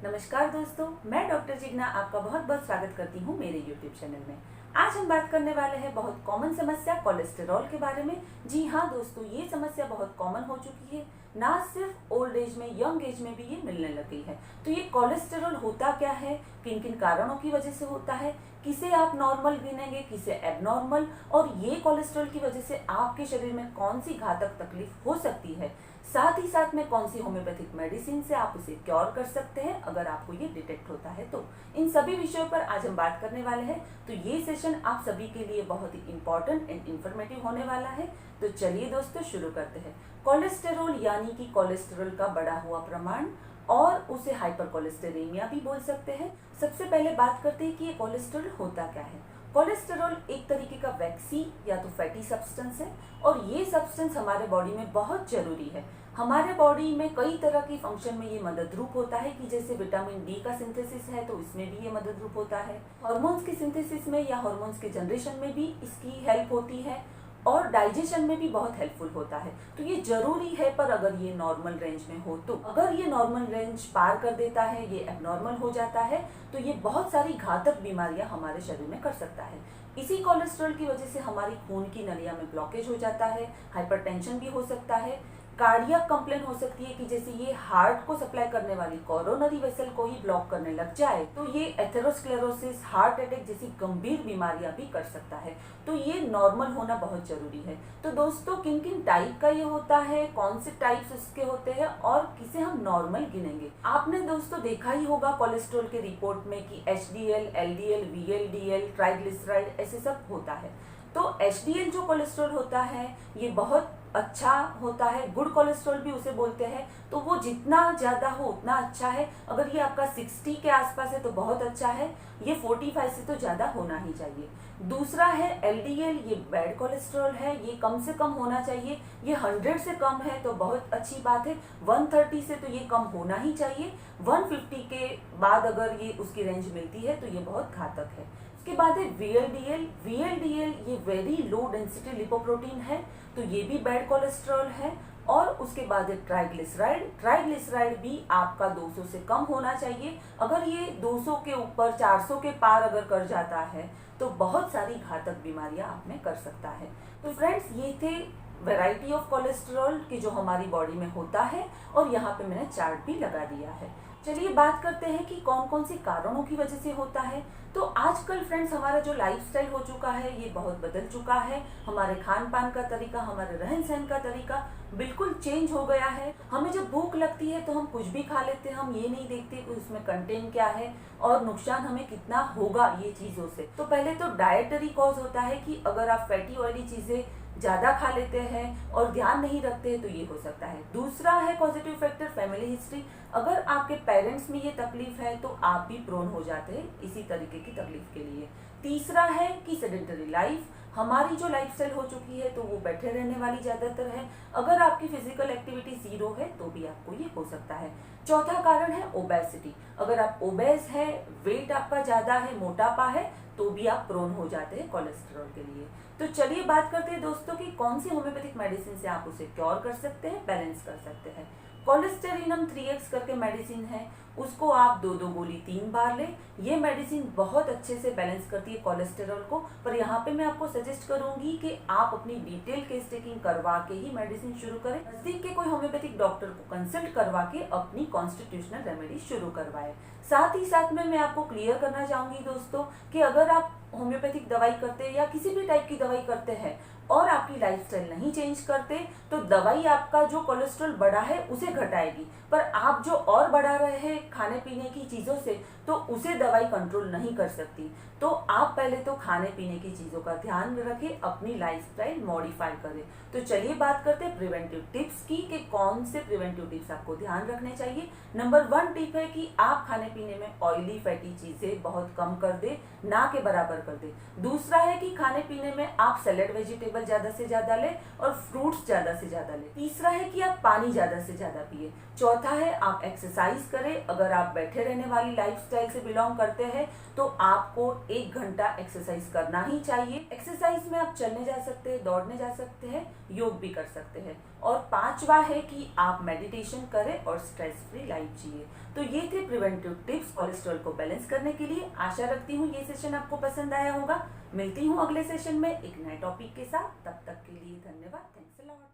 नमस्कार दोस्तों, मैं डॉक्टर जिग्ना आपका बहुत बहुत स्वागत करती हूँ मेरे YouTube चैनल में। आज हम बात करने वाले हैं बहुत कॉमन समस्या कोलेस्टेरॉल के बारे में। जी हाँ दोस्तों, ये समस्या बहुत कॉमन हो चुकी है। ना सिर्फ ओल्ड एज में, यंग एज में भी ये मिलने लगी है। तो ये कोलेस्टेरॉल होता क्या है, किन किन कारणों की वजह से होता है, किसे आप नॉर्मल गिनेंगे, किसे एबनॉर्मल, और ये कोलेस्ट्रॉल की वजह से आपके शरीर में कौन सी घातक तकलीफ हो सकती है, साथ ही साथ में कौन सी होम्योपैथिक मेडिसिन से आप उसे क्योर कर सकते हैं अगर आपको ये डिटेक्ट होता है तो। इन सभी विषयों पर आज हम बात करने वाले हैं। तो ये सेशन आप सभी के लिए बहुत ही इंपॉर्टेंट एंड इंफॉर्मेटिव होने वाला है। तो चलिए दोस्तों शुरू करते हैं। कोलेस्टेरॉल यानी कि कोलेस्टेरॉल का बढ़ा हुआ प्रमाण, और उसे हाइपरकोलेस्टेरेमिया भी बोल सकते हैं। सबसे पहले बात करते हैं कि ये कोलेस्टेरॉल होता क्या है। कोलेस्टेरॉल एक तरीके का वैक्सी या तो फैटी सब्सटेंस है, और ये सब्सटेंस हमारे बॉडी में बहुत जरूरी है। हमारे बॉडी में कई तरह की फंक्शन में ये मदद रूप होता है कि जैसे विटामिन डी का सिंथेसिस है तो इसमें भी ये मदद रूप होता है। हार्मोन्स की सिंथेसिस में या हार्मोन्स के जनरेशन में भी इसकी हेल्प होती है, और डाइजेशन में भी बहुत हेल्पफुल होता है। तो ये जरूरी है, पर अगर ये नॉर्मल रेंज में हो तो। अगर ये नॉर्मल रेंज पार कर देता है, ये एबनॉर्मल हो जाता है, तो ये बहुत सारी घातक बीमारियां हमारे शरीर में कर सकता है। इसी कोलेस्ट्रॉल की वजह से हमारी खून की नलिया में ब्लॉकेज हो जाता है, हाइपरटेंशन भी हो सकता है, कार्डियक कंप्लेन हो सकती है कि जैसे ये हार्ट को सप्लाई करने वाली कोरोनरी वेसल को ही ब्लॉक करने लग जाए तो ये एथेरोस्क्लेरोसिस, हार्ट अटैक जैसी गंभीर बीमारियां भी कर सकता है। तो ये नॉर्मल होना बहुत जरूरी है। तो दोस्तों, किन किन टाइप का ये होता है, कौन से टाइप्स इसके होते हैं, और किसे हम नॉर्मल गिनेंगे। आपने दोस्तों देखा ही होगा कोलेस्ट्रॉल के रिपोर्ट में कि HDL, LDL, VLDL, ट्राइग्लिसराइड ऐसे सब होता है। तो HDL जो कोलेस्ट्रॉल होता है ये बहुत अच्छा होता है, गुड कोलेस्ट्रॉल भी उसे बोलते हैं। तो वो जितना ज़्यादा हो उतना अच्छा है। अगर ये आपका 60 के आसपास है तो बहुत अच्छा है, ये 45 से तो ज़्यादा होना ही चाहिए। दूसरा है LDL, ये बैड कोलेस्ट्रॉल है, ये कम से कम होना चाहिए। ये 100 से कम है तो बहुत अच्छी बात है, 130 से तो ये कम होना ही चाहिए। 150 के बाद अगर ये उसकी रेंज मिलती है तो ये बहुत घातक है। उसके बाद है VLDL। VLDL ये वेरी लो डेंसिटी लिपोप्रोटीन है, तो ये भी बैड कोलेस्ट्रॉल है। और उसके बाद है ट्राइग्लिसराइड। ट्राइग्लिसराइड भी आपका 200 से कम होना चाहिए। अगर ये 200 के ऊपर, 400 के पार अगर कर जाता है तो बहुत सारी घातक बीमारियां आप में कर सकता है। तो फ्रेंड्स, ये थे वैरायटी ऑफ कोलेस्ट्रॉल की जो हमारी बॉडी में होता है, और यहाँ पे मैंने चार्ट भी लगा दिया है। चलिए बात करते हैं कि कौन कौन से कारणों की वजह से होता है। तो आजकल फ्रेंड्स हमारा जो लाइफस्टाइल हो चुका है ये बहुत बदल चुका है। हमारे खान पान का तरीका, हमारे रहन सहन का तरीका बिल्कुल चेंज हो गया है। हमें जब भूख लगती है तो हम कुछ भी खा लेते हैं, हम ये नहीं देखते कि उसमें कंटेंट क्या है और नुकसान हमें कितना होगा ये चीज़ों से। तो पहले तो डाइटरी कॉज होता है कि अगर आप फैटी ऑयली चीज़ें ज़्यादा खा लेते हैं और ध्यान नहीं रखते हैं तो ये हो सकता है। दूसरा है पॉजिटिव फैक्टर, फैमिली हिस्ट्री। अगर आपके पेरेंट्स में ये तकलीफ है तो आप भी प्रोन हो जाते हैं इसी तरीके की तकलीफ के लिए। तीसरा है कि सेडेंटरी लाइफ, हमारी जो लाइफस्टाइल हो चुकी है तो वो बैठे रहने वाली ज़्यादातर है। अगर आपकी फिजिकल एक्टिविटी 0 है तो भी आपको ये हो सकता है। चौथा कारण है ओबेसिटी। अगर आप ओबेस है, वेट आपका ज़्यादा है, मोटापा है, तो भी आप प्रोन हो जाते हैं कोलेस्ट्रॉल के लिए। तो चलिए बात करते हैं दोस्तों कि कौन सी होम्योपैथिक मेडिसिन से आप उसे क्योर कर सकते हैं, बैलेंस कर सकते हैं। कोलेस्टेरिनम 3x करके मेडिसिन है, उसको आप 2-2 गोली 3 बार लें। ये मेडिसिन बहुत अच्छे से बैलेंस करती है कोलेस्टेरॉल को। पर यहाँ पे मैं आपको सजेस्ट करूंगी कि आप अपनी डिटेल केस टेकिंग करवा के ही मेडिसिन शुरू करें। नजदीक के कोई होम्योपैथिक डॉक्टर को कंसल्ट करवा के अपनी कॉन्स्टिट्यूशनल रेमेडी शुरू करवाएं। साथ ही साथ में मैं आपको क्लियर करना चाहूंगी दोस्तों कि अगर आप होम्योपैथिक दवाई करते हैं या किसी भी टाइप की दवाई करते हैं और आपकी लाइफस्टाइल नहीं चेंज करते तो दवाई आपका जो कोलेस्ट्रॉल बढ़ा है उसे घटाएगी, पर आप जो और बढ़ा रहे हैं खाने पीने की चीज़ों से तो उसे दवाई कंट्रोल नहीं कर सकती। तो आप पहले तो खाने पीने की चीज़ों का ध्यान रखें, अपनी लाइफस्टाइल मॉडिफाई करें। तो चलिए बात करते हैं प्रिवेंटिव टिप्स की कि कौन से प्रिवेंटिव टिप्स आपको ध्यान रखने चाहिए। नंबर 1 टिप है कि आप खाने पीने में ऑयली फैटी चीज़ें बहुत कम कर दे, ना के बराबर कर दे। दूसरा है कि खाने पीने में आप सैलेड वेजिटेबल वेजिटेबल ज़्यादा से ज़्यादा लें और फ्रूट्स ज़्यादा से ज़्यादा लें। तीसरा है कि आप पानी ज़्यादा से ज़्यादा पिए। चौथा है आप एक्सरसाइज करें। अगर आप बैठे रहने वाली लाइफस्टाइल से बिलोंग करते हैं तो आपको 1 घंटा एक्सरसाइज करना ही चाहिए। एक्सरसाइज में आप चलने जा सकते हैं, दौड़ने जा सकते हैं, योग भी कर सकते हैं। और पांचवा है कि आप मेडिटेशन करें और स्ट्रेस फ्री लाइफ जिए। तो ये थे प्रिवेंटिव टिप्स कोलेस्ट्रॉल को बैलेंस करने के लिए। आशा रखती हूँ ये सेशन आपको पसंद आया होगा। मिलती हूँ अगले सेशन में एक नए टॉपिक के साथ। तब तक के लिए धन्यवाद। Thanks a lot.